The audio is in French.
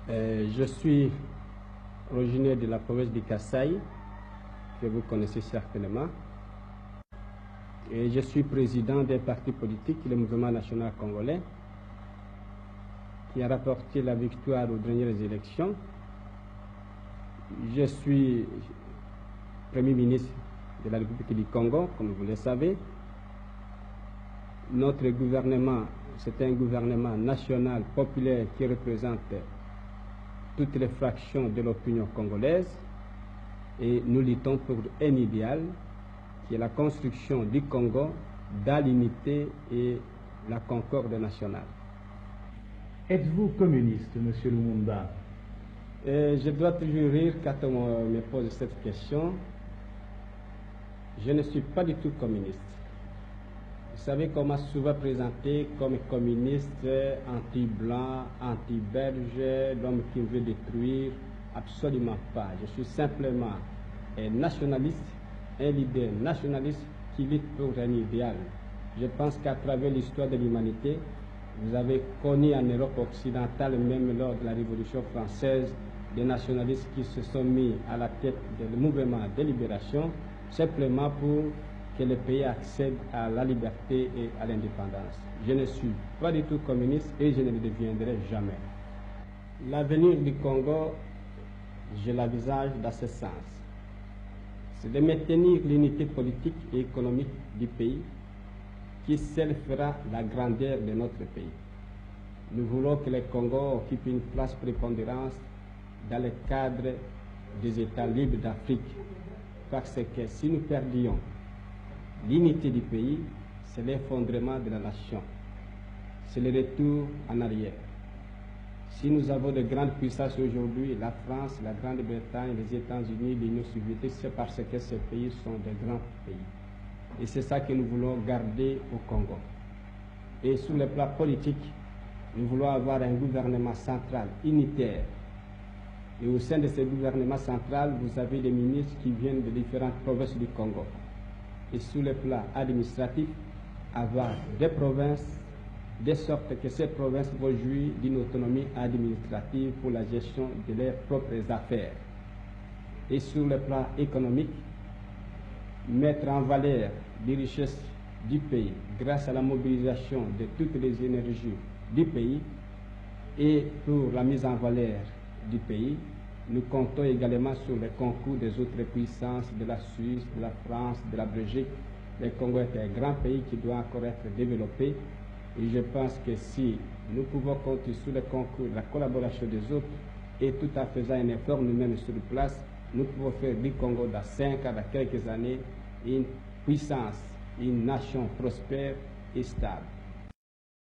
Je suis originaire de la province du Kasaï, que vous connaissez certainement. Et je suis président d'un parti politique, le Mouvement national congolais, qui a rapporté la victoire aux dernières élections. Je suis Premier ministre de la République du Congo, comme vous le savez. Notre gouvernement, c'est un gouvernement national populaire qui représente toutes les fractions de l'opinion congolaise, et nous luttons pour un idéal qui est la construction du Congo dans l'unité et la concorde nationale. Êtes-vous communiste, M. Lumumba? Je dois toujours rire quand on me pose cette question. Je ne suis pas du tout communiste. Vous savez qu'on m'a souvent présenté comme communiste, anti-blanc, anti-belge, l'homme qui veut détruire. Absolument pas. Je suis simplement un nationaliste, un leader nationaliste qui lutte pour un idéal. Je pense qu'à travers l'histoire de l'humanité, vous avez connu en Europe occidentale, même lors de la Révolution française, des nationalistes qui se sont mis à la tête du mouvement de libération, simplement pour que le pays accède à la liberté et à l'indépendance. Je ne suis pas du tout communiste et je ne le deviendrai jamais. L'avenir du Congo, je l'envisage dans ce sens. C'est de maintenir l'unité politique et économique du pays qui seule fera la grandeur de notre pays. Nous voulons que le Congo occupe une place prépondérante dans le cadre des États libres d'Afrique, parce que si nous perdions l'unité du pays, c'est l'effondrement de la nation, c'est le retour en arrière. Si nous avons de grandes puissances aujourd'hui, la France, la Grande-Bretagne, les États-Unis, l'Union soviétique, c'est parce que ces pays sont de grands pays. Et c'est ça que nous voulons garder au Congo. Et sur le plan politique, nous voulons avoir un gouvernement central unitaire. Et au sein de ce gouvernement central, vous avez des ministres qui viennent de différentes provinces du Congo. Et sur le plan administratif, avoir des provinces, de sorte que ces provinces vont jouir d'une autonomie administrative pour la gestion de leurs propres affaires. Et sur le plan économique, mettre en valeur les richesses du pays grâce à la mobilisation de toutes les énergies du pays. Et pour la mise en valeur du pays, nous comptons également sur le concours des autres puissances, de la Suisse, de la France, de la Belgique. Le Congo est un grand pays qui doit encore être développé. Et je pense que si nous pouvons compter sur le concours, la collaboration des autres, et tout en faisant un effort nous-mêmes sur place, nous pouvons faire du Congo dans 5 ans, dans quelques années, une puissance, une nation prospère et stable.